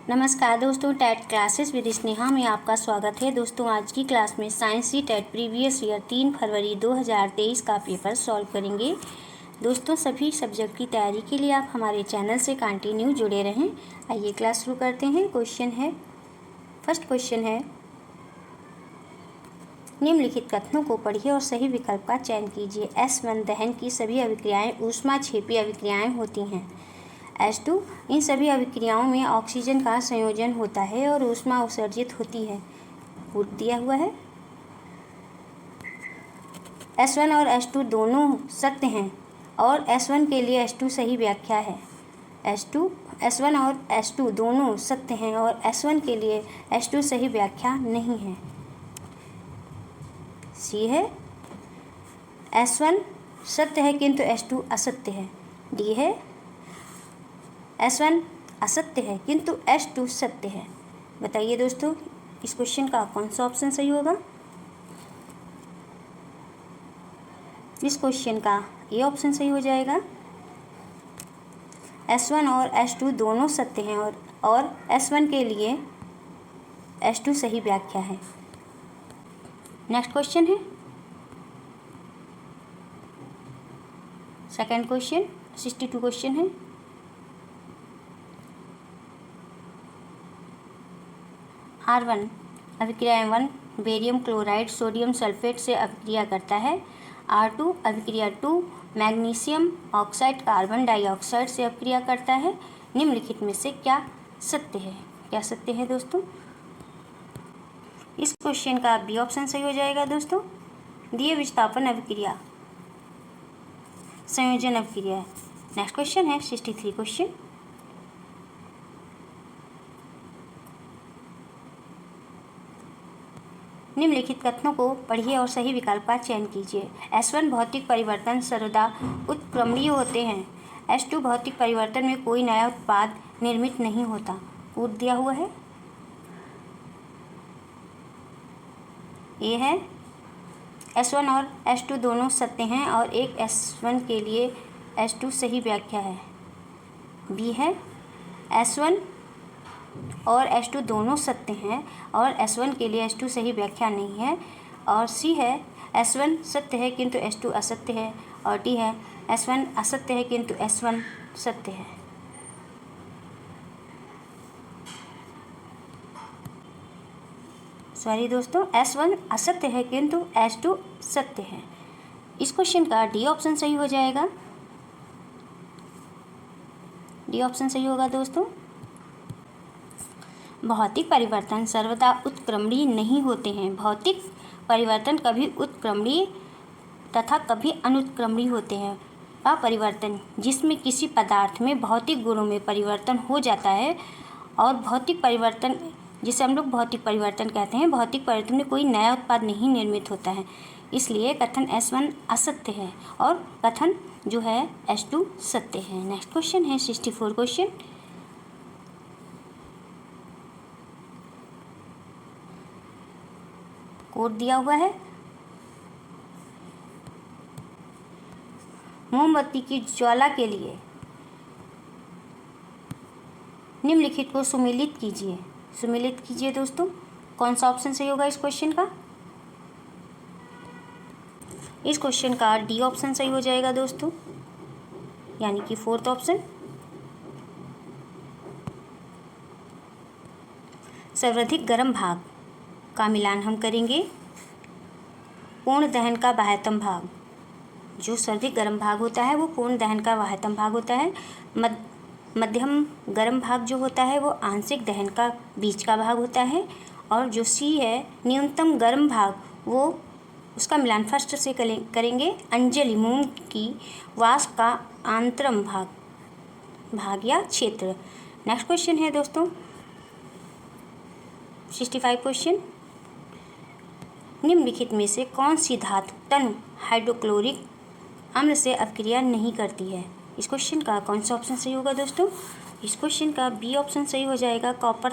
नमस्कार दोस्तों, TET classes with Sneha में आपका स्वागत है। दोस्तों आज की क्लास में science C TET previous year 3 फरवरी 2023 का पेपर सॉल्व करेंगे। दोस्तों सभी सब्जेक्ट की तैयारी के लिए आप हमारे चैनल से कंटिन्यू जुड़े रहें। आइए क्लास शुरू करते हैं। फर्स्ट क्वेश्चन है, निम्नलिखित कथनों को पढ़िए और सही विकल्प का चयन कीजिए। S1 दहन की सभी अभिक्रियाएं ऊष्माक्षेपी अभिक्रियाएं होती हैं। H2 इन सभी अभिक्रियाओं में ऑक्सीजन का संयोजन होता है और ऊष्मा उत्सर्जित होती है। दिया हुआ है। S1 और H2 दोनों सत्य हैं और S1 के लिए H2 सही व्याख्या है। S1 और H2 दोनों सत्य हैं और S1 के लिए H2 सही व्याख्या नहीं है। सी है, S1 सत्य है किंतु H2 असत्य है। डी है, S1 असत्य है किंतु H2 सत्य है। बताइए दोस्तों इस क्वेश्चन का कौन सा ऑप्शन सही होगा। इस क्वेश्चन का ये ऑप्शन सही हो जाएगा। S1 और H2 दोनों सत्य हैं और S1 के लिए H2 सही व्याख्या है। नेक्स्ट क्वेश्चन है सेकंड क्वेश्चन, 62 क्वेश्चन है। R1 अभिक्रिया 1 बेरियम क्लोराइड सोडियम सल्फेट से अभिक्रिया करता है। R2 अभिक्रिया 2 मैग्नीशियम ऑक्साइड कार्बन डाइऑक्साइड से अभिक्रिया करता है। निम्नलिखित में से क्या सत्य है? क्या सत्य है दोस्तों? इस क्वेश्चन का बी ऑप्शन सही हो जाएगा दोस्तों। दिए विस्थापन अभिक्रिया संयोजन अभिक्रिया है। नेक्स्ट क्वेश्चन है 63 क्वेश्चन। निम्नलिखित कथनों को पढ़िए और सही विकल्प का चयन कीजिए। S1 भौतिक परिवर्तन सर्वदा उत्क्रमणीय होते हैं। H2 भौतिक परिवर्तन में कोई नया उत्पाद निर्मित नहीं होता। कूट दिया हुआ है। ये है, S1 और H2 दोनों सत्य हैं और एक S1 के लिए H2 सही व्याख्या है। बी है, S1 और H2 दोनों सत्य हैं और S1 के लिए H2 सही व्याख्या नहीं है। और सी है, S1 सत्य है किंतु H2 असत्य है। और डी है, S1 असत्य है किंतु S1 सत्य है। सॉरी दोस्तों, S1 असत्य है किंतु H2 सत्य है। इस क्वेश्चन का डी ऑप्शन सही हो जाएगा। डी ऑप्शन सही होगा दोस्तों। भौतिक परिवर्तन सर्वदा उत्क्रमणीय नहीं होते हैं। भौतिक परिवर्तन कभी उत्क्रमणीय तथा कभी अनुत्क्रमणीय होते हैं। अपरिवर्तन जिसमें किसी पदार्थ में भौतिक गुणों में परिवर्तन हो जाता है और भौतिक परिवर्तन जिसे हम लोग भौतिक परिवर्तन कहते हैं। भौतिक परिवर्तन में कोई नया उत्पाद नहीं निर्मित होता है। इसलिए कथन S1 असत्य है और कथन जो है H2 सत्य है। नेक्स्ट क्वेश्चन है 64 क्वेश्चन। कोड दिया हुआ है। मोमबत्ती की ज्वाला के लिए निम्नलिखित को सुमेलित कीजिए। सुमेलित कीजिए दोस्तों। कौन सा ऑप्शन सही होगा इस क्वेश्चन का? इस क्वेश्चन का डी ऑप्शन सही हो जाएगा दोस्तों, यानी कि फोर्थ ऑप्शन। सर्वाधिक गर्म भाग का मिलान हम करेंगे पूर्ण दहन का बाह्यतम भाग। जो सर्वाधिक गर्म भाग होता है वो पूर्ण दहन का बाह्यतम भाग होता है। मध्यम गर्म भाग जो होता है वो आंशिक दहन का बीच का भाग होता है। और जो सी है न्यूनतम गर्म भाग, वो उसका मिलान फर्स्ट से करेंगे अंजलि मोम की वाष्प का आंतरम भाग या क्षेत्र। नेक्स्ट क्वेश्चन है दोस्तों 65 क्वेश्चन। निम्नलिखित में से कौन सी धातु तनु हाइड्रोक्लोरिक अम्ल से अभिक्रिया नहीं करती है? इस क्वेश्चन का कौन सा ऑप्शन सही होगा दोस्तों? इस क्वेश्चन का बी ऑप्शन सही हो जाएगा। कॉपर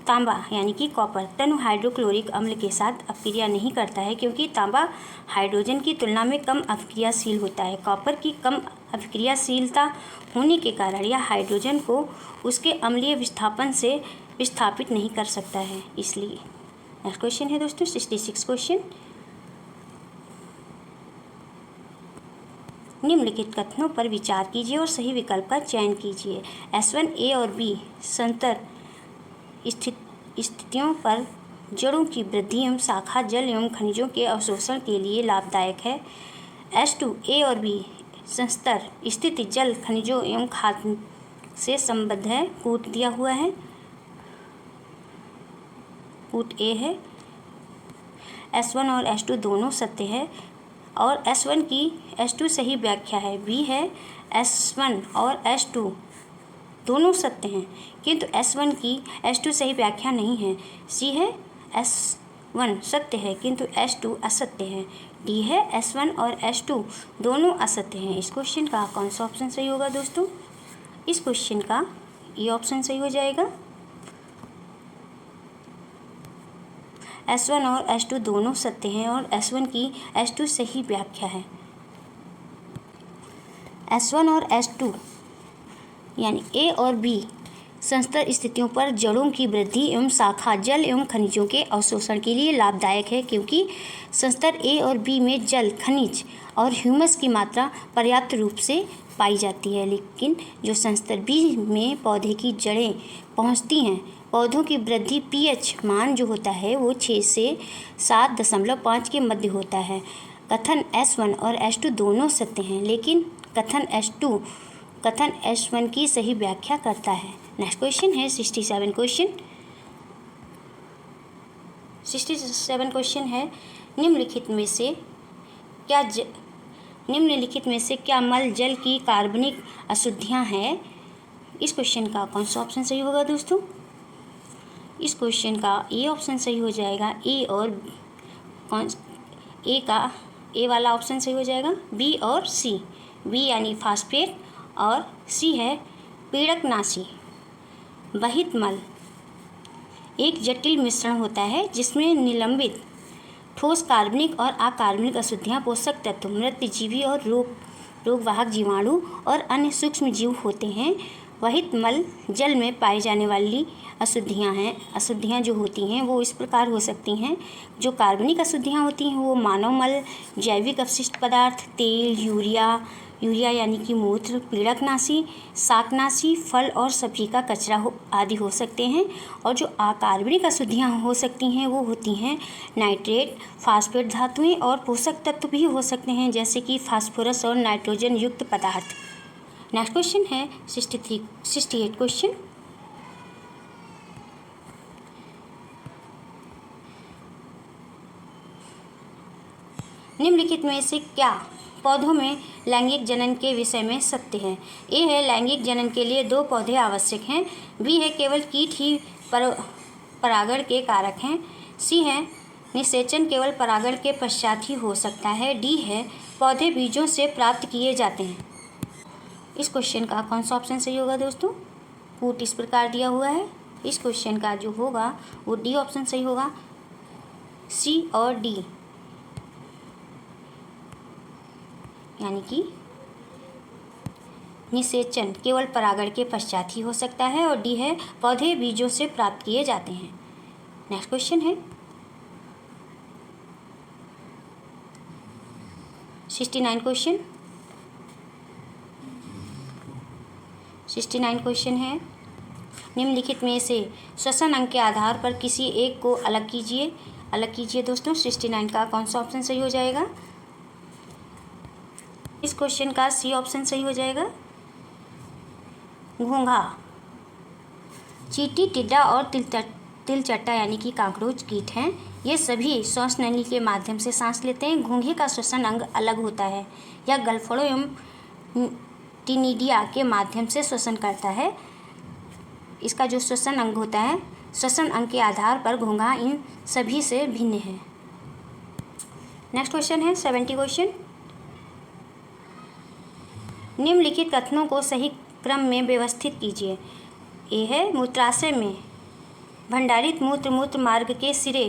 तांबा यानी कि कॉपर तनु हाइड्रोक्लोरिक अम्ल के साथ अभिक्रिया नहीं करता है क्योंकि तांबा हाइड्रोजन की तुलना में कम अभिक्रियाशील होता है। कॉपर की कम अभिक्रियाशीलता होने के कारण यह हाइड्रोजन को उसके अम्लीय विस्थापन से विस्थापित नहीं कर सकता है, इसलिए। नेक्स्ट क्वेश्चन है दोस्तों 66 क्वेश्चन। निम्नलिखित कथनों पर विचार कीजिए और सही विकल्प का चयन कीजिए। S1A और B संतर स्थितियों पर जड़ों की वृद्धि एवं शाखा जल एवं खनिजों के अवशोषण के लिए लाभदायक है। H2A और B संस्तर स्थिति जल खनिजों एवं खाद्य से संबद्ध है। कूट दिया हुआ है, कूट A है। S1 और S2 दोनों सत्य है और S1 की S2 सही व्याख्या है। B है S1 और S2 दोनों सत्य हैं किंतु S1 की S2 सही व्याख्या नहीं है। C है S1 सत्य है किंतु S2 असत्य है। D है S1 और S2 दोनों असत्य हैं। इस क्वेश्चन का कौन सा ऑप्शन सही होगा दोस्तों? इस क्वेश्चन का ये ऑप्शन सही हो जाएगा। S1 और S2 दोनों सत्य हैं और S1 की S2 सही व्याख्या है। S1 और S2 यानी A और B संस्तर स्थितियों पर जड़ों की वृद्धि एवं शाखा जल एवं खनिजों के अवशोषण के लिए लाभदायक है, क्योंकि संस्तर A और B में जल, खनिज और ह्यूमस की मात्रा पर्याप्त रूप से पाई जाती है। लेकिन जो संस्तर B में पौधे की जड़ें पहुंचती हैं, पौधों की वृद्धि pH मान जो होता है वो 6 से 7.5 के मध्य होता है। कथन S1 और S2 दोनों सत्य हैं, लेकिन कथन S1 की सही व्याख्या करता है। नेक्स्ट क्वेश्चन है 67 क्वेश्चन। 67 क्वेश्चन है निम्नलिखित में से क्या मल जल की कार्बनिक अशुद्धियाँ हैं? इस क्वेश्चन का कौन सा ऑप्शन सही होगा दोस्तों? इस क्वेश्चन का ए ऑप्शन सही हो जाएगा। ए और ए वाला ऑप्शन सही हो जाएगा। बी और सी, बी यानी फास्फेट और सी है पीड़कनाशी। वहित मल एक जटिल मिश्रण होता है जिसमें निलंबित ठोस कार्बनिक और अकार्बनिक अशुद्धियाँ, पोषक तत्व, मृत जीवी और रोगवाहक जीवाणु और अन्य सूक्ष्म जीव होते हैं। वहित मल जल में पाई जाने वाली अशुद्धियाँ जो होती हैं वो इस प्रकार हो सकती हैं। जो कार्बनिक अशुद्धियाँ होती हैं वो मानव मल, जैविक अपशिष्ट पदार्थ, तेल, यूरिया यानी कि मूत्र, पीड़कनाशी, शाकनाशी, फल और सब्जी का कचरा आदि हो सकते हैं। और जो अकार्बनिक अशुद्धियाँ हो सकती हैं वो होती हैं नाइट्रेट, फास्फेट धातुएं और पोषक तत्व भी हो सकते हैं, जैसे कि फास्फोरस और नाइट्रोजन युक्त पदार्थ। नेक्स्ट क्वेश्चन है 68 क्वेश्चन। निम्नलिखित में से क्या पौधों में लैंगिक जनन के विषय में सत्य है? ए है लैंगिक जनन के लिए 2 पौधे आवश्यक हैं। बी है केवल कीट ही परागण के कारक हैं। सी है निषेचन केवल परागण के पश्चात ही हो सकता है। डी है पौधे बीजों से प्राप्त किए जाते हैं। इस क्वेश्चन का कौन सा ऑप्शन सही होगा दोस्तों? कूट इस प्रकार दिया हुआ है। इस क्वेश्चन का जो होगा वो डी ऑप्शन सही होगा। सी और डी यानी कि निषेचन केवल परागण के पश्चात ही हो सकता है और डी है पौधे बीजों से प्राप्त किए जाते हैं। नेक्स्ट क्वेश्चन है 69 क्वेश्चन। 69 क्वेश्चन है निम्नलिखित में से श्वसन अंग के आधार पर किसी एक को अलग कीजिए दोस्तों। 69 का कौन सा ऑप्शन सही हो जाएगा? इस क्वेश्चन का सी ऑप्शन सही हो जाएगा। घोंघा, चींटी, टिड्डा और तिलचट्टा यानी कि काकरोच कीट हैं। ये सभी श्वास नली के माध्यम से सांस लेते हैं। घोंघे का श्वसन अंग अलग होता है। यह गलफड़ों एवं टिनिडिया के माध्यम से श्वसन करता है। इसका जो श्वसन अंग होता है, श्वसन अंग के आधार पर घोंघा इन सभी से भिन्न है। नेक्स्ट क्वेश्चन है 70 क्वेश्चन। निम्नलिखित कथनों को सही क्रम में व्यवस्थित कीजिए। ए है मूत्राशय में भंडारित मूत्र मार्ग के सिरे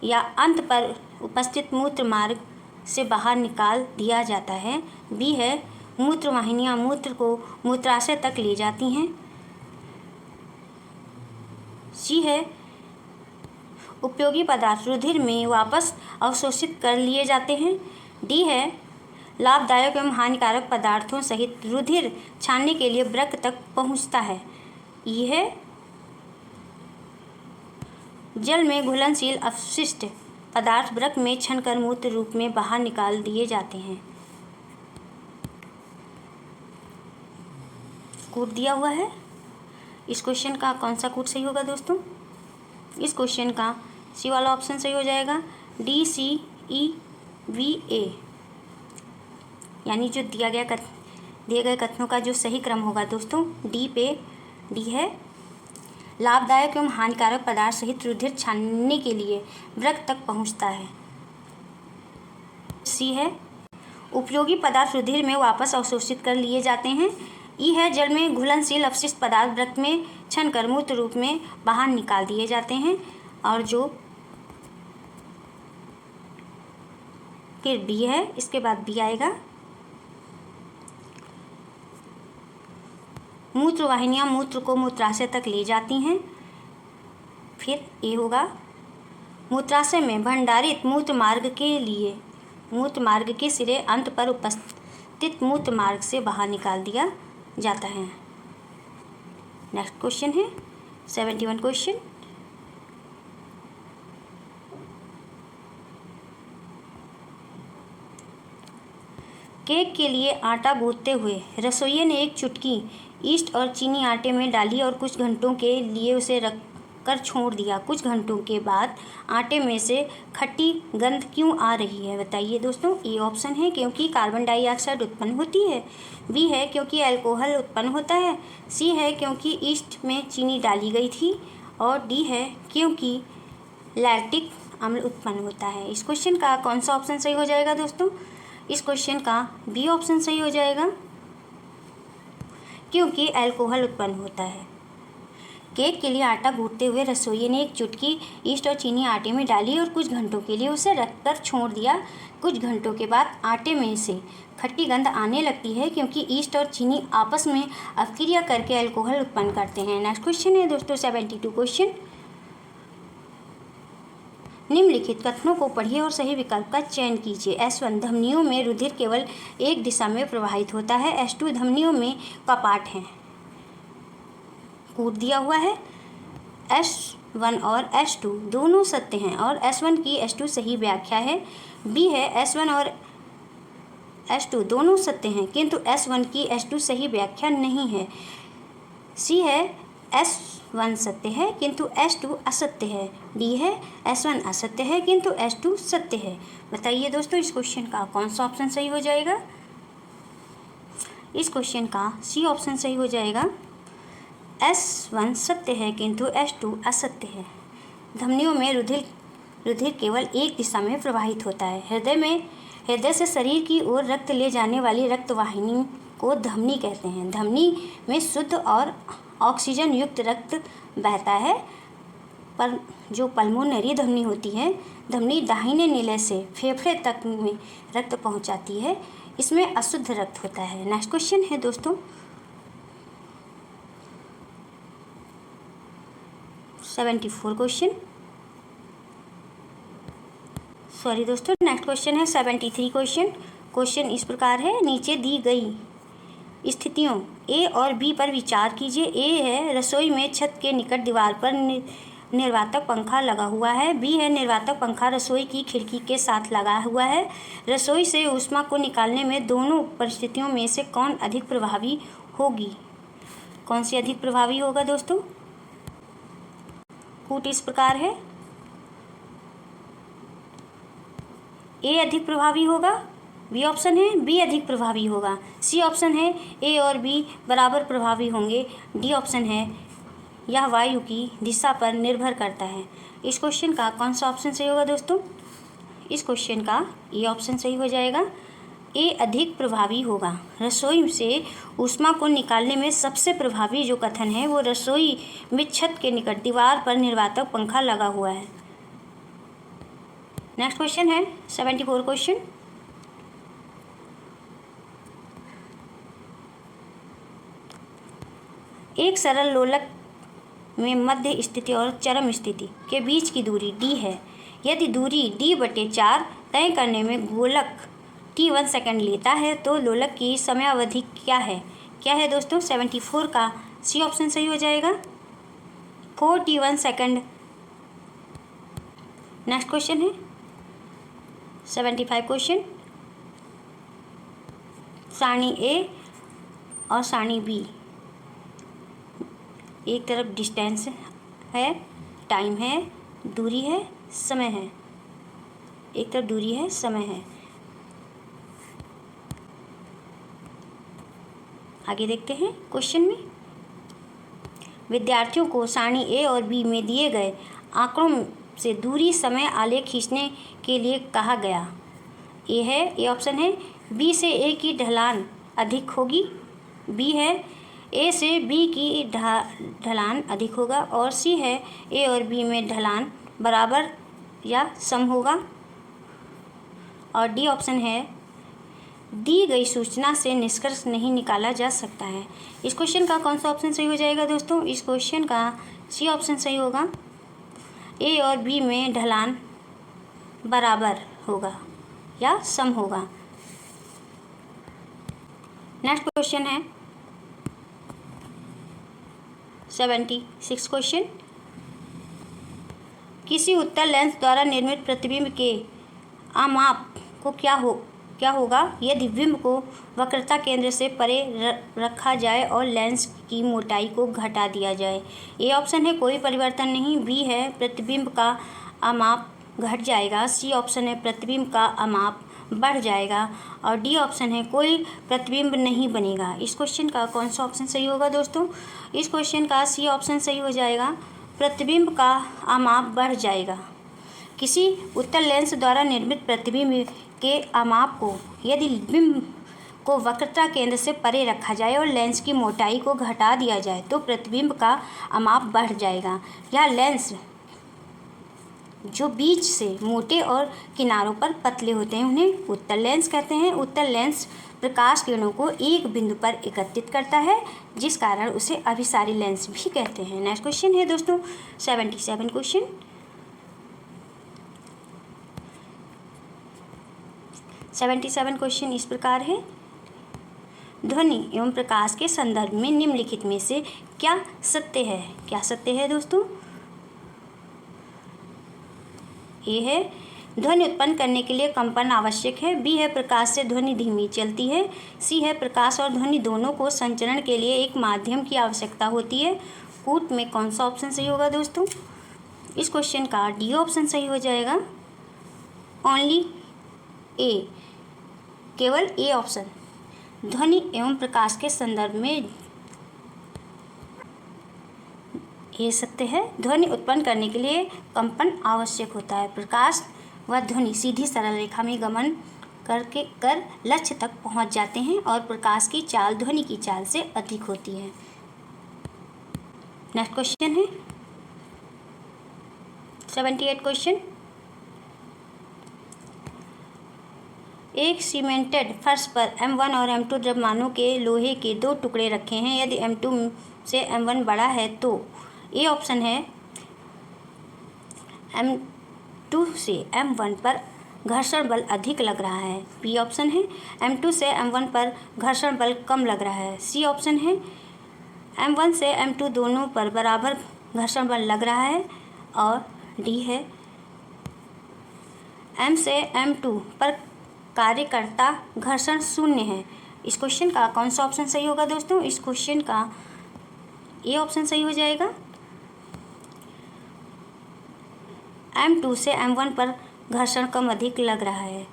या अंत पर उपस्थित मूत्र मार्ग से बाहर निकाल दिया जाता है। बी है मूत्र वाहिनियाँ मूत्र को मूत्राशय तक ले जाती हैं। सी है उपयोगी पदार्थ रुधिर में वापस अवशोषित कर लिए जाते हैं। डी है लाभदायक एवं हानिकारक पदार्थों सहित रुधिर छानने के लिए वृक्क तक पहुंचता है। ई है जल में घुलनशील अपशिष्ट पदार्थ वृक्क में छनकर मूत्र रूप में बाहर निकाल दिए जाते हैं। कूट दिया हुआ है। इस क्वेश्चन का कौन सा कूट सही होगा दोस्तों? इस क्वेश्चन का सी वाला ऑप्शन सही हो जाएगा, DCEVA, यानी जो दिए गए कथनों का जो सही क्रम होगा दोस्तों डी है लाभदायक एवं हानिकारक पदार्थ सहित रुधिर छानने के लिए वृक्क तक पहुंचता है। सी है उपयोगी पदार्थ रुधिर में वापस अवशोषित कर लिए जाते हैं। ई है जल में घुलनशील अपशिष्ट पदार्थ वृक्क में छनकर मूत्र रूप में बाहर निकाल दिए जाते हैं। और जो फिर बी है, इसके बाद बी आएगा मूत्र वाहिनियाँ मूत्र को मूत्राशय तक ले जाती हैं। फिर ए होगा मूत्राशय में भंडारित मूत्र मार्ग के सिरे अंत पर उपस्थित मूत्र मार्ग से बाहर निकाल दिया जाता है। नेक्स्ट क्वेश्चन है 71 क्वेश्चन। केक के लिए आटा गूंथते हुए रसोइये ने एक चुटकी ईस्ट और चीनी आटे में डाली और कुछ घंटों के लिए उसे रख कर छोड़ दिया। कुछ घंटों के बाद आटे में से खट्टी गंध क्यों आ रही है? बताइए दोस्तों। ए ऑप्शन है क्योंकि कार्बन डाइऑक्साइड उत्पन्न होती है। बी है क्योंकि अल्कोहल उत्पन्न होता है। सी है क्योंकि ईस्ट में चीनी डाली गई थी। और डी है क्योंकि लैक्टिक अम्ल उत्पन्न होता है। इस क्वेश्चन का कौन सा ऑप्शन सही हो जाएगा दोस्तों? इस क्वेश्चन का बी ऑप्शन सही हो जाएगा, क्योंकि अल्कोहल उत्पन्न होता है। केक के लिए आटा गूंथते हुए रसोइये ने एक चुटकी ईस्ट और चीनी आटे में डाली और कुछ घंटों के लिए उसे रखकर छोड़ दिया। कुछ घंटों के बाद आटे में से खट्टी गंध आने लगती है क्योंकि ईस्ट और चीनी आपस में अपक्रिया करके अल्कोहल उत्पन्न करते हैं। नेक्स्ट क्वेश्चन है दोस्तों 72 क्वेश्चन। निम्नलिखित कथनों को पढ़िए और सही विकल्प का चयन कीजिए। S1 धमनियों में रुधिर केवल एक दिशा में प्रवाहित होता है। S2 धमनियों में कपाट हैं। कूट दिया हुआ है। S1 और S2 दोनों सत्य हैं और S1 की S2 सही व्याख्या है। B है S1 और S2 दोनों सत्य हैं किंतु S1 की S2 सही व्याख्या नहीं है। C है S1 सत्य है किंतु S2 असत्य है। D है S1 असत्य है किंतु S2 सत्य है। बताइए दोस्तों इस क्वेश्चन का कौन सा ऑप्शन सही हो जाएगा? इस क्वेश्चन का C ऑप्शन सही हो जाएगा। S1 सत्य है किंतु S2 असत्य है। धमनियों में रुधिर केवल एक दिशा में प्रवाहित होता है। हृदय से शरीर की ओर रक्त ले जाने वाली रक्त वाहिनी को धमनी कहते हैं। धमनी में शुद्ध और ऑक्सीजन युक्त रक्त बहता है, पर जो पल्मोनरी धमनी होती है, धमनी दाहिने नीले से फेफड़े तक में रक्त पहुंचाती है। इसमें अशुद्ध रक्त होता है। नेक्स्ट क्वेश्चन है दोस्तों 74 क्वेश्चन। सॉरी दोस्तों, नेक्स्ट क्वेश्चन है 73 क्वेश्चन। क्वेश्चन इस प्रकार है, नीचे दी गई स्थितियों ए और बी पर विचार कीजिए। ए है रसोई में छत के निकट दीवार पर निर्वातक पंखा लगा हुआ है। बी है निर्वातक पंखा रसोई की खिड़की के साथ लगा हुआ है। रसोई से ऊष्मा को निकालने में दोनों परिस्थितियों में से कौन अधिक प्रभावी होगी? कौन सी अधिक प्रभावी होगा दोस्तों? कूट इस प्रकार है, ए अधिक प्रभावी होगा, बी ऑप्शन है बी अधिक प्रभावी होगा, सी ऑप्शन है ए और बी बराबर प्रभावी होंगे, डी ऑप्शन है यह वायु की दिशा पर निर्भर करता है। इस क्वेश्चन का कौन सा ऑप्शन सही होगा दोस्तों? इस क्वेश्चन का ए ऑप्शन सही हो जाएगा, ए अधिक प्रभावी होगा। रसोई से ऊष्मा को निकालने में सबसे प्रभावी जो कथन है वो रसोई में छत के निकट दीवार पर निर्वातक पंखा लगा हुआ है। नेक्स्ट क्वेश्चन है 74 क्वेश्चन। एक सरल लोलक में मध्य स्थिति और चरम स्थिति के बीच की दूरी d है। यदि दूरी d/4 तय करने में गोलक t1 सेकंड लेता है तो लोलक की समयावधि क्या है? क्या है दोस्तों? 74 का सी ऑप्शन सही हो जाएगा, 4t1 सेकंड। नेक्स्ट क्वेश्चन है 75 क्वेश्चन। सारणी ए और सारणी बी, एक तरफ डिस्टेंस है, टाइम है, दूरी है, समय है। एक तरफ दूरी है, समय है। आगे देखते हैं क्वेश्चन में। विद्यार्थियों को सारणी ए और बी में दिए गए आंकड़ों से दूरी समय आलेख खींचने के लिए कहा गया। ए है, ए ऑप्शन है, बी से ए की ढलान अधिक होगी। बी है, ए से बी की ढलान अधिक होगा। और सी है, ए और बी में ढलान बराबर या सम होगा। और डी ऑप्शन है, दी गई सूचना से निष्कर्ष नहीं निकाला जा सकता है। इस क्वेश्चन का कौन सा ऑप्शन सही हो जाएगा दोस्तों? इस क्वेश्चन का सी ऑप्शन सही होगा, ए और बी में ढलान बराबर होगा या सम होगा। नेक्स्ट क्वेश्चन है 76 क्वेश्चन। किसी उत्तल लेंस द्वारा निर्मित प्रतिबिंब के आमाप को क्या होगा यदि बिंब को वक्रता केंद्र से परे रखा जाए और लेंस की मोटाई को घटा दिया जाए। ए ऑप्शन है, कोई परिवर्तन नहीं। बी है, प्रतिबिंब का आमाप घट जाएगा। सी ऑप्शन है, प्रतिबिंब का आमाप बढ़ जाएगा। और डी ऑप्शन है, कोई प्रतिबिंब नहीं बनेगा। इस क्वेश्चन का कौन सा ऑप्शन सही होगा दोस्तों? इस क्वेश्चन का सी ऑप्शन सही हो जाएगा, प्रतिबिंब का आमाप बढ़ जाएगा। किसी उत्तल लेंस द्वारा निर्मित प्रतिबिंब के आमाप को यदि बिंब को वक्रता केंद्र से परे रखा जाए और लेंस की मोटाई को घटा दिया जाए तो प्रतिबिंब का आमाप बढ़ जाएगा। यह लेंस जो बीच से मोटे और किनारों पर पतले होते हैं उन्हें उत्तल लेंस कहते हैं। उत्तल लेंस प्रकाश किरणों को एक बिंदु पर एकत्रित करता है, जिस कारण उसे अभिसारी लेंस भी कहते हैं। नेक्स्ट क्वेश्चन है दोस्तों 77 क्वेश्चन। 77 क्वेश्चन इस प्रकार है। ध्वनि एवं प्रकाश के संदर्भ में निम्नलिखित में से क्या सत्य है? क्या सत्य है दोस्तों? ए है, ध्वनि उत्पन्न करने के लिए कंपन आवश्यक है। बी है, प्रकाश से ध्वनि धीमी चलती है। सी है, प्रकाश और ध्वनि दोनों को संचरण के लिए एक माध्यम की आवश्यकता होती है। कूट में कौन सा ऑप्शन सही होगा दोस्तों? इस क्वेश्चन का डी ऑप्शन सही हो जाएगा, ओनली ए, केवल ए ऑप्शन। ध्वनि एवं प्रकाश के संदर्भ में ये सत्य है। ध्वनि उत्पन्न करने के लिए कंपन आवश्यक होता है। प्रकाश व ध्वनि सीधी सरल रेखा में गमन कर लक्ष्य तक पहुंच जाते हैं और प्रकाश की चाल ध्वनि की चाल से अधिक होती है। नेक्स्ट क्वेश्चन है 78 क्वेश्चन। एक सीमेंटेड फर्श पर M1 और M2 द्रव्यमानों के लोहे के दो टुकड़े रखे हैं। यदि M2 से M1 बड़ा है तो ए ऑप्शन है, M2 से M1 पर घर्षण बल अधिक लग रहा है। बी ऑप्शन है, M2 से M1 पर घर्षण बल कम लग रहा है। सी ऑप्शन है, M1 से M2 दोनों पर बराबर घर्षण बल लग रहा है। और डी है, M से M2 पर कार्यकर्ता घर्षण शून्य है। इस क्वेश्चन का कौन सा ऑप्शन सही होगा दोस्तों? इस क्वेश्चन का ए ऑप्शन सही हो जाएगा, M2 से M1 पर घर्षण कम अधिक लग रहा है।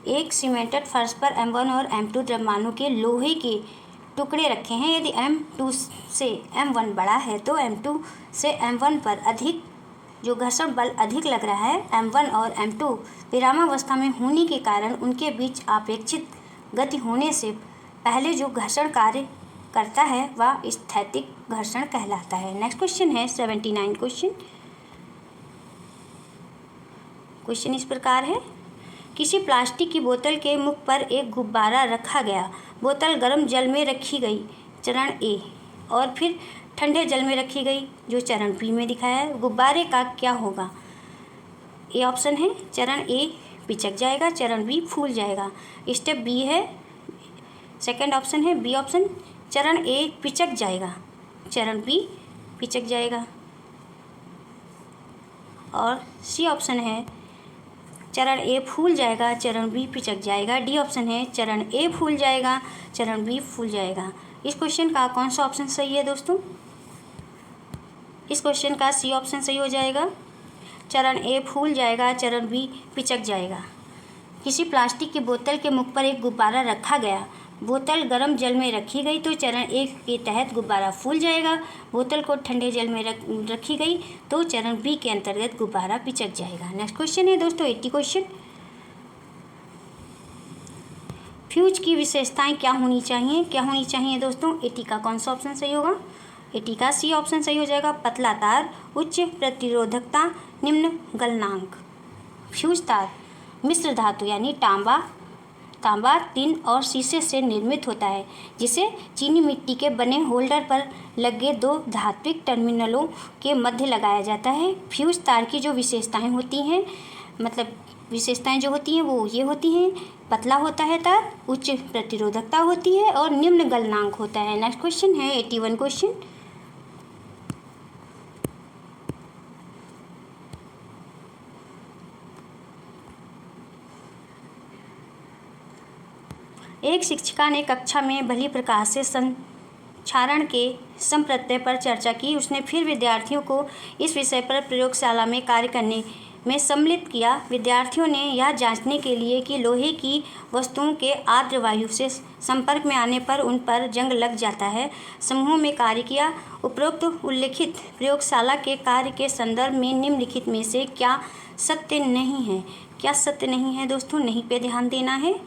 एक सीमेंटेड फर्श पर M1 और M2 द्रव्यमानों के लोहे के टुकड़े रखे हैं। यदि M2 से M1 बड़ा है तो M2 से M1 पर अधिक जो घर्षण बल अधिक लग रहा है। M1 और M2 विरामावस्था में होने के कारण उनके बीच अपेक्षित गति होने से पहले जो घर्षण कार्य करता है वह स्थैतिक घर्षण कहलाता है। नेक्स्ट क्वेश्चन है 79 क्वेश्चन। क्वेश्चन इस प्रकार है, किसी प्लास्टिक की बोतल के मुख पर एक गुब्बारा रखा गया। बोतल गर्म जल में रखी गई, चरण ए, और फिर ठंडे जल में रखी गई, जो चरण बी में दिखाया है। गुब्बारे का क्या होगा? ए ऑप्शन है चरण ए पिचक जाएगा, चरण बी फूल जाएगा। स्टेप बी है, सेकंड ऑप्शन है बी ऑप्शन, चरण ए पिचक जाएगा, चरण बी पिचक जाएगा। और सी ऑप्शन है चरण ए फूल जाएगा, चरण बी पिचक जाएगा। डी ऑप्शन है चरण ए फूल जाएगा, चरण बी फूल जाएगा। इस क्वेश्चन का कौन सा ऑप्शन सही है दोस्तों? इस क्वेश्चन का सी ऑप्शन सही हो जाएगा, चरण ए फूल जाएगा, चरण बी पिचक जाएगा। किसी प्लास्टिक की बोतल के मुख पर एक गुब्बारा रखा गया, बोतल गर्म जल में रखी गई तो चरण ए के तहत गुब्बारा फूल जाएगा। बोतल को ठंडे जल में रखी गई तो चरण बी के अंतर्गत गुब्बारा पिचक जाएगा। नेक्स्ट क्वेश्चन है दोस्तों 80 क्वेश्चन। फ्यूज की विशेषताएं क्या होनी चाहिए? क्या होनी चाहिए दोस्तों? 80 का कौन सा ऑप्शन सही होगा? 80 का सी ऑप्शन सही हो जाएगा, पतला तार, उच्च प्रतिरोधकता, निम्न गलनांक। फ्यूज तार मिश्र धातु यानी तांबा, टिन और शीशे से निर्मित होता है, जिसे चीनी मिट्टी के बने होल्डर पर लगे दो धात्विक टर्मिनलों के मध्य लगाया जाता है। फ्यूज तार की जो विशेषताएं होती हैं, मतलब विशेषताएं जो होती हैं वो ये होती हैं, पतला होता है तार, उच्च प्रतिरोधकता होती है और निम्न गलनांक होता है। नेक्स्ट क्वेश्चन है 81 क्वेश्चन। एक शिक्षिका ने कक्षा में भली प्रकार से संचारण के संप्रत्यय पर चर्चा की। उसने फिर विद्यार्थियों को इस विषय पर प्रयोगशाला में कार्य करने में सम्मिलित किया। विद्यार्थियों ने यह जांचने के लिए कि लोहे की वस्तुओं के आर्द्र वायु से संपर्क में आने पर उन पर जंग लग जाता है, समूहों में कार्य किया। उपरोक्त उल्लिखित प्रयोगशाला के कार्य के संदर्भ में निम्नलिखित में से क्या सत्य नहीं है? क्या सत्य नहीं है दोस्तों? नहीं पे ध्यान देना है।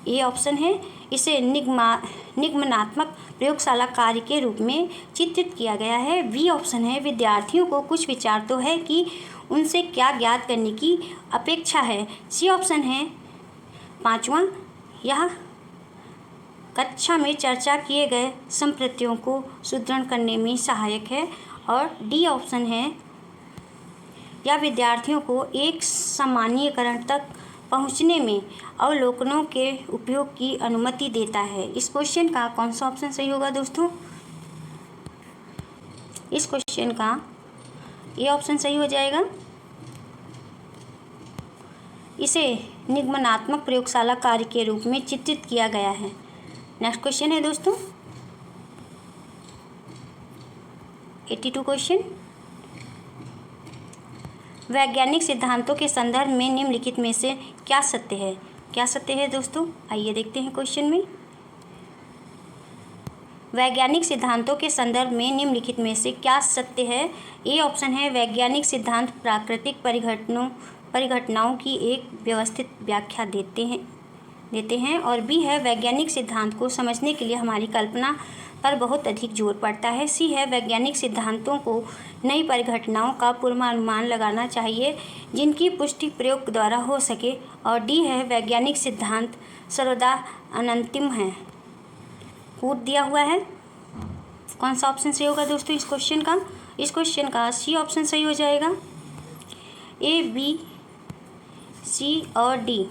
ए ऑप्शन है इसे निगमनात्मक प्रयोगशाला कार्य के रूप में चित्रित किया गया है। बी ऑप्शन है विद्यार्थियों को कुछ विचार तो है कि उनसे क्या ज्ञात करने की अपेक्षा है। सी ऑप्शन है पांचवा, यह कक्षा में चर्चा किए गए संप्रत्ययों को सुदृढ़ करने में सहायक है। और डी ऑप्शन है यह विद्यार्थियों को एक सामान्यीकरण तक पहुंचने में अवलोकनों के उपयोग की अनुमति देता है। इस क्वेश्चन का कौन सा ऑप्शन सही होगा दोस्तों? इस क्वेश्चन का ये ऑप्शन सही हो जाएगा, इसे निगमनात्मक प्रयोगशाला कार्य के रूप में चित्रित किया गया है। नेक्स्ट क्वेश्चन है दोस्तों 82 क्वेश्चन। वैज्ञानिक सिद्धांतों के संदर्भ में निम्नलिखित में से क्या सत्य है? क्या सत्य है दोस्तों? आइए देखते हैं क्वेश्चन में। वैज्ञानिक सिद्धांतों के संदर्भ में निम्नलिखित में से क्या सत्य है? ए ऑप्शन है वैज्ञानिक सिद्धांत प्राकृतिक परिघटनाओं की एक व्यवस्थित व्याख्या देते हैं। और बी है वैज्ञानिक सिद्धांत को समझने के लिए हमारी कल्पना पर बहुत अधिक जोर पड़ता है। सी है वैज्ञानिक सिद्धांतों को नई परिघटनाओं का पूर्वानुमान लगाना चाहिए जिनकी पुष्टि प्रयोग द्वारा हो सके। और डी है वैज्ञानिक सिद्धांत सर्वदा अनंतिम है। कूट दिया हुआ है। कौन सा ऑप्शन सही होगा दोस्तों इस क्वेश्चन का? इस क्वेश्चन का सी ऑप्शन सही हो जाएगा, ए बी सी और डी।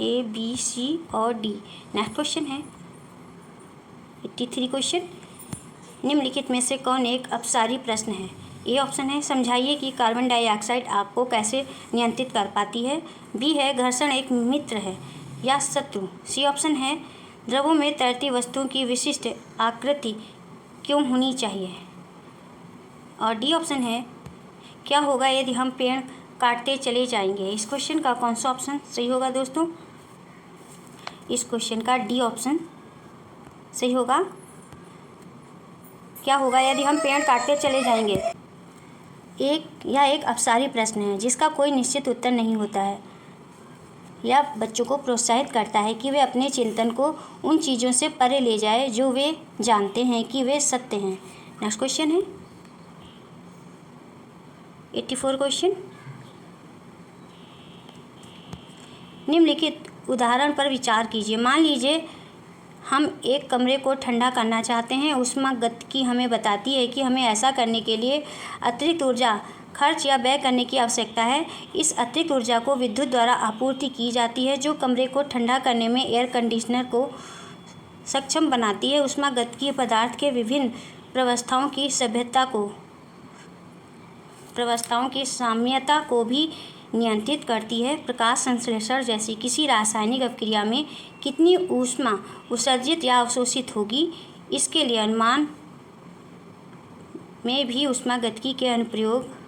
ए बी सी और डी। नेक्स्ट क्वेश्चन है 83 क्वेश्चन। निम्नलिखित में से कौन एक अपसारी प्रश्न है? ए ऑप्शन है समझाइए कि कार्बन डाइऑक्साइड आग को कैसे नियंत्रित कर पाती है। बी है घर्षण एक मित्र है या शत्रु। सी ऑप्शन है द्रवों में तैरती वस्तुओं की विशिष्ट आकृति क्यों होनी चाहिए। और डी ऑप्शन है क्या होगा यदि हम पेड़ काटते चले जाएंगे। इस क्वेश्चन का कौन सा ऑप्शन सही होगा दोस्तों? इस क्वेश्चन का डी ऑप्शन सही होगा, क्या होगा यदि हम पेड़ काटते चले जाएंगे। यह एक अपसारी प्रश्न है जिसका कोई निश्चित उत्तर नहीं होता है। यह बच्चों को प्रोत्साहित करता है कि वे अपने चिंतन को उन चीज़ों से परे ले जाए जो वे जानते हैं कि वे सत्य हैं। नेक्स्ट क्वेश्चन है 84 क्वेश्चन। निम्नलिखित उदाहरण पर विचार कीजिए। मान लीजिए हम एक कमरे को ठंडा करना चाहते हैं। ऊष्मागतिकी हमें बताती है कि हमें ऐसा करने के लिए अतिरिक्त ऊर्जा खर्च या व्यय करने की आवश्यकता है। इस अतिरिक्त ऊर्जा को विद्युत द्वारा आपूर्ति की जाती है, जो कमरे को ठंडा करने में एयर कंडीशनर को सक्षम बनाती है। ऊष्मागतिकी पदार्थ के विभिन्न प्रवस्थाओं की साम्यता को भी नियंत्रित करती है। प्रकाश संश्लेषण जैसी किसी रासायनिक अभिक्रिया में कितनी ऊष्मा उत्सर्जित या अवशोषित होगी, इसके लिए अनुमान में भी ऊष्मागतिकी के अनुप्रयोग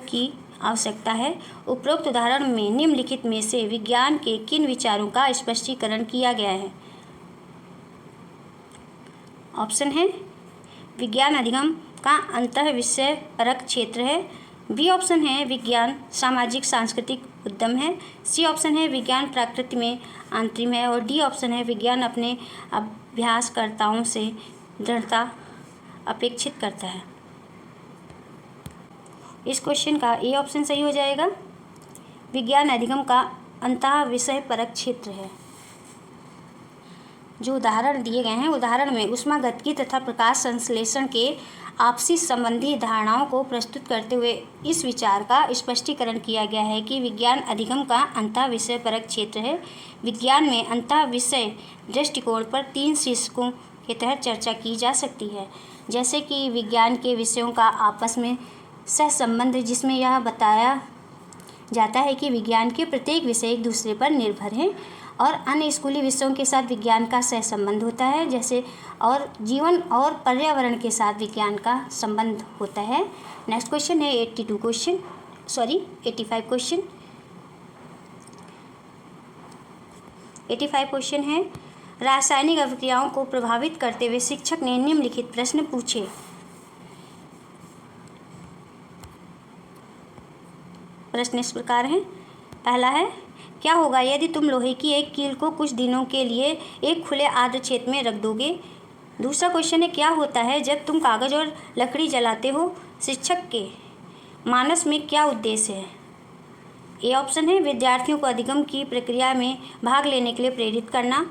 की आवश्यकता है। उपरोक्त उदाहरण में निम्नलिखित में से विज्ञान के किन विचारों का स्पष्टीकरण किया गया है? ऑप्शन है विज्ञान अधिगम का अंतः विषय परक क्षेत्र है। बी ऑप्शन है विज्ञान सामाजिक सांस्कृतिक उद्यम है। सी ऑप्शन है विज्ञान प्रकृति में अंतरिम है। और डी ऑप्शन है विज्ञान अपने अभ्यासकर्ताओं से दृढ़ता अपेक्षित करता है। इस क्वेश्चन का ए ऑप्शन सही हो जाएगा। विज्ञान अधिगम का अंतः विषय परक क्षेत्र है। जो उदाहरण दिए गए हैं, उदाहरण में ऊष्मागतिकी तथा प्रकाश संश्लेषण के आपसी संबंधी धारणाओं को प्रस्तुत करते हुए इस विचार का स्पष्टीकरण किया गया है कि विज्ञान अधिगम का अंतः विषय परक क्षेत्र है। विज्ञान में अंतः विषय दृष्टिकोण पर 3 शीर्षकों के तहत चर्चा की जा सकती है, जैसे कि विज्ञान के विषयों का आपस में सहसंबंध, जिसमें यह बताया जाता है कि विज्ञान के प्रत्येक विषय एक दूसरे पर निर्भर हैं, और अन्य स्कूली विषयों के साथ विज्ञान का सहसंबंध होता है, जैसे और जीवन और पर्यावरण के साथ विज्ञान का संबंध होता है। नेक्स्ट क्वेश्चन है 85 क्वेश्चन। 85 क्वेश्चन है रासायनिक अभिक्रियाओं को प्रभावित करते हुए शिक्षक ने निम्नलिखित प्रश्न पूछे। प्रश्न इस प्रकार हैं। पहला है, क्या होगा यदि तुम लोहे की एक कील को कुछ दिनों के लिए एक खुले आर्द्र क्षेत्र में रख दोगे? दूसरा क्वेश्चन है, क्या होता है जब तुम कागज़ और लकड़ी जलाते हो? शिक्षक के मानस में क्या उद्देश्य है? ए ऑप्शन है विद्यार्थियों को अधिगम की प्रक्रिया में भाग लेने के लिए प्रेरित करना।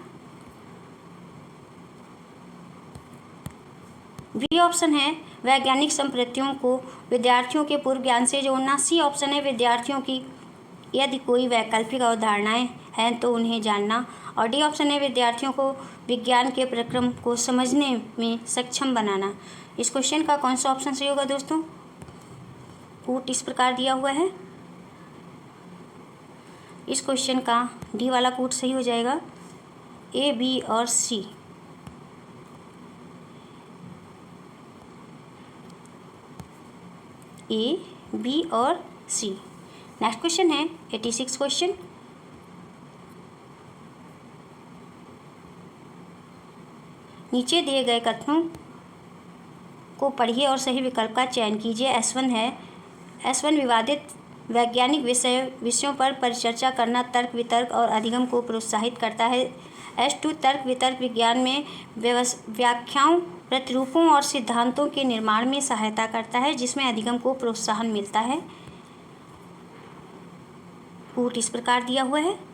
बी ऑप्शन है वैज्ञानिक संप्रत्तियों को विद्यार्थियों के पूर्व ज्ञान से जोड़ना। सी ऑप्शन है विद्यार्थियों की यदि कोई वैकल्पिक अवधारणाएं हैं तो उन्हें जानना। और डी ऑप्शन है विद्यार्थियों को विज्ञान के प्रक्रम को समझने में सक्षम बनाना। इस क्वेश्चन का कौन सा ऑप्शन सही होगा दोस्तों? कूट इस प्रकार दिया हुआ है। इस क्वेश्चन का डी वाला कूट सही हो जाएगा। ए, बी और सी। ए, बी और सी। नेक्स्ट क्वेश्चन है 86 क्वेश्चन। नीचे दिए गए कथनों को पढ़िए और सही विकल्प का चयन कीजिए। S1 है, S1 विवादित वैज्ञानिक विषयों पर परिचर्चा करना, तर्क वितर्क और अधिगम को प्रोत्साहित करता है। S2 तर्क वितर्क विज्ञान में व्याख्याओं, प्रतिरूपों और सिद्धांतों के निर्माण में सहायता करता है, जिसमें अधिगम को प्रोत्साहन मिलता है। कूट इस प्रकार दिया हुआ है।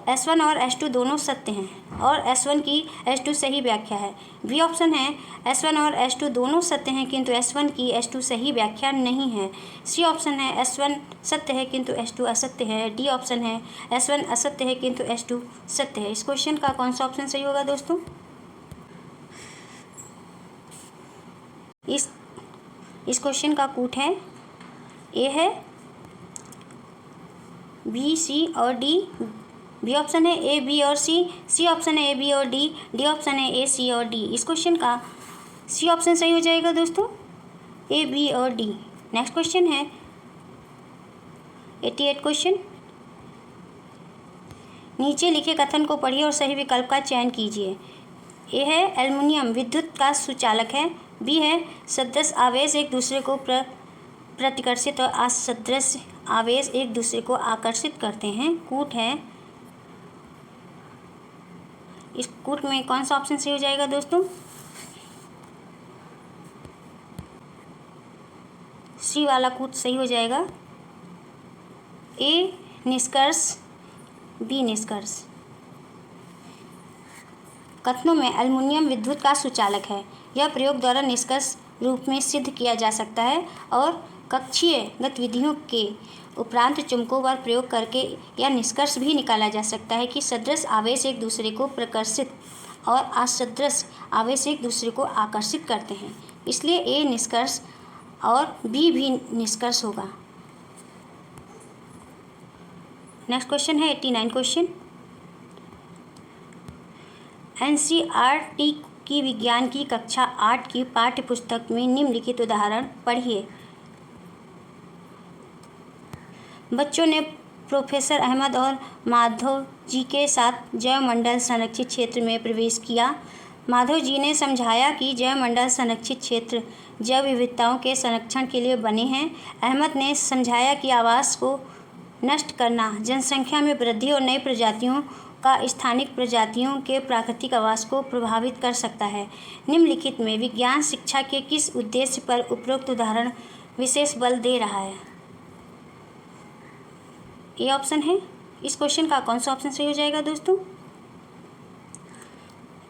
S1 और S2 दोनों सत्य हैं और S1 की S2 सही व्याख्या है। बी ऑप्शन है S1 और S2 दोनों सत्य हैं किंतु S1 की S2 सही व्याख्या नहीं है। सी ऑप्शन है S1 सत्य है किंतु S2 असत्य है। डी ऑप्शन है S1 असत्य है किंतु S2 सत्य है। इस क्वेश्चन का कौन सा ऑप्शन सही होगा दोस्तों? इस क्वेश्चन का कूट है, ए है, बी, सी और डी। बी ऑप्शन है ए, बी और सी। सी ऑप्शन है ए, बी और डी। डी ऑप्शन है ए, सी और डी। इस क्वेश्चन का सी ऑप्शन सही हो जाएगा दोस्तों, ए, बी और डी। नेक्स्ट क्वेश्चन है 88 क्वेश्चन। नीचे लिखे कथन को पढ़िए और सही विकल्प का चयन कीजिए। ए है एल्युमिनियम विद्युत का सुचालक है। बी है सदृश आवेश एक दूसरे को प्रतिकर्षित और असदृश आवेश एक दूसरे को आकर्षित करते हैं। कूट है इस कूट में कौन सा ऑप्शन सही हो जाएगा दोस्तों? सी वाला कूट सही हो जाएगा। ए निष्कर्ष, बी निष्कर्ष। कथनों में एल्युमिनियम विद्युत का सुचालक है। यह प्रयोग द्वारा निष्कर्ष रूप में सिद्ध किया जा सकता है और कक्षीय गतिविधियों के उपरांत चुंबकों पर प्रयोग करके यह निष्कर्ष भी निकाला जा सकता है कि सदृश आवेश एक दूसरे को प्रकर्षित और असदृश आवेश एक दूसरे को आकर्षित करते हैं। इसलिए ए निष्कर्ष और बी भी निष्कर्ष होगा। नेक्स्ट क्वेश्चन है 89 क्वेश्चन। एनसीईआरटी की विज्ञान की कक्षा 8 की पाठ्य पुस्तक में निम्नलिखित उदाहरण पढ़िए। बच्चों ने प्रोफेसर अहमद और माधव जी के साथ जैवमंडल संरक्षित क्षेत्र में प्रवेश किया। माधव जी ने समझाया कि जैवमंडल संरक्षित क्षेत्र जैव विविधताओं के संरक्षण के लिए बने हैं। अहमद ने समझाया कि आवास को नष्ट करना जनसंख्या में वृद्धि और नई प्रजातियों का स्थानिक प्रजातियों के प्राकृतिक आवास को प्रभावित कर सकता है। निम्नलिखित में विज्ञान शिक्षा के किस उद्देश्य पर उपरोक्त उदाहरण विशेष बल दे रहा है? ये ऑप्शन है। इस क्वेश्चन का कौन सा ऑप्शन सही हो जाएगा दोस्तों?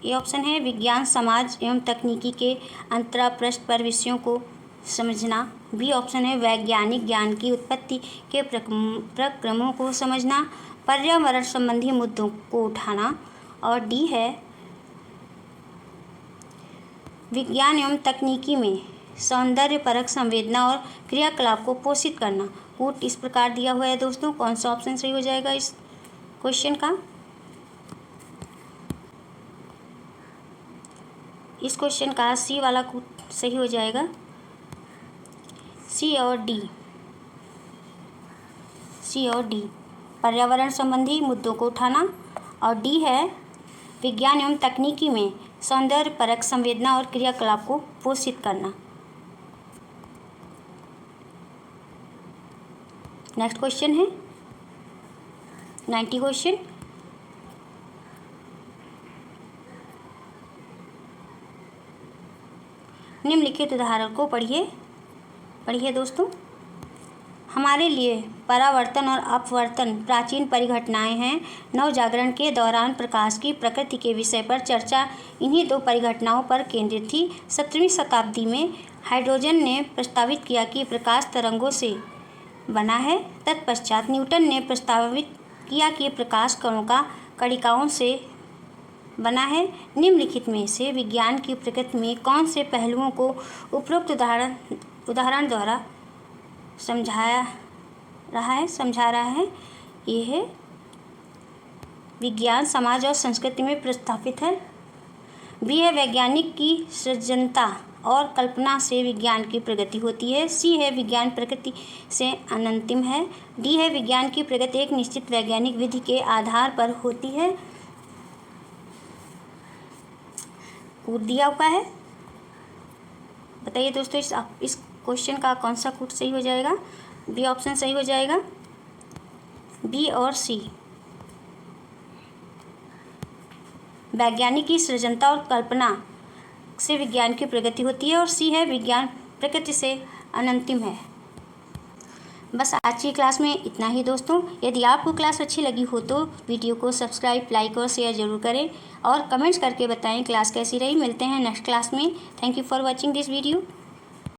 ये ऑप्शन है विज्ञान समाज एवं तकनीकी के अंतरापृष्ठ पर विषयों को समझना। बी ऑप्शन है वैज्ञानिक ज्ञान की उत्पत्ति के प्रक्रमों को समझना, पर्यावरण संबंधी मुद्दों को उठाना। और डी है विज्ञान एवं तकनीकी में सौंदर्य परक संवेदना और क्रियाकलाप को पोषित करना। कूट इस प्रकार दिया हुआ है दोस्तों, कौन सा ऑप्शन सही हो जाएगा इस क्वेश्चन का? इस क्वेश्चन का सी वाला कूट सही हो जाएगा। सी और डी, सी और डी पर्यावरण संबंधी मुद्दों को उठाना, और डी है विज्ञान एवं तकनीकी में सौंदर्य परक संवेदना और क्रियाकलाप को पोषित करना। नेक्स्ट क्वेश्चन है 90 क्वेश्चन। निम्नलिखित उदाहरण को पढ़िए दोस्तों। हमारे लिए परावर्तन और अपवर्तन प्राचीन परिघटनाएं हैं। नवजागरण के दौरान प्रकाश की प्रकृति के विषय पर चर्चा इन्हीं दो परिघटनाओं पर केंद्रित थी। 17वीं शताब्दी में हाइड्रोजन ने प्रस्तावित किया कि प्रकाश तरंगों से बना है। तत्पश्चात न्यूटन ने प्रस्तावित किया कि प्रकाश कणों का कणिकाओं से बना है। निम्नलिखित में से विज्ञान की प्रकृति में कौन से पहलुओं को उपरोक्त उदाहरण द्वारा समझा रहा है? ये है विज्ञान समाज और संस्कृति में प्रस्तावित है। बी है वैज्ञानिक की सृजनता और कल्पना से विज्ञान की प्रगति होती है। सी है विज्ञान प्रकृति से अनंतिम है। डी है विज्ञान की प्रगति एक निश्चित वैज्ञानिक विधि के आधार पर होती है। कूट दिया हुआ है, बताइए दोस्तों इस क्वेश्चन का कौन सा कूट सही हो जाएगा? बी ऑप्शन सही हो जाएगा। बी और सी वैज्ञानिक की सृजनता और कल्पना से विज्ञान की प्रगति होती है, और सी है विज्ञान प्रकृति से अनंतिम है। बस आज की क्लास में इतना ही दोस्तों। यदि आपको क्लास अच्छी लगी हो तो वीडियो को सब्सक्राइब, लाइक और शेयर ज़रूर करें और कमेंट्स करके बताएं क्लास कैसी रही। मिलते हैं नेक्स्ट क्लास में। Thank you for watching this video.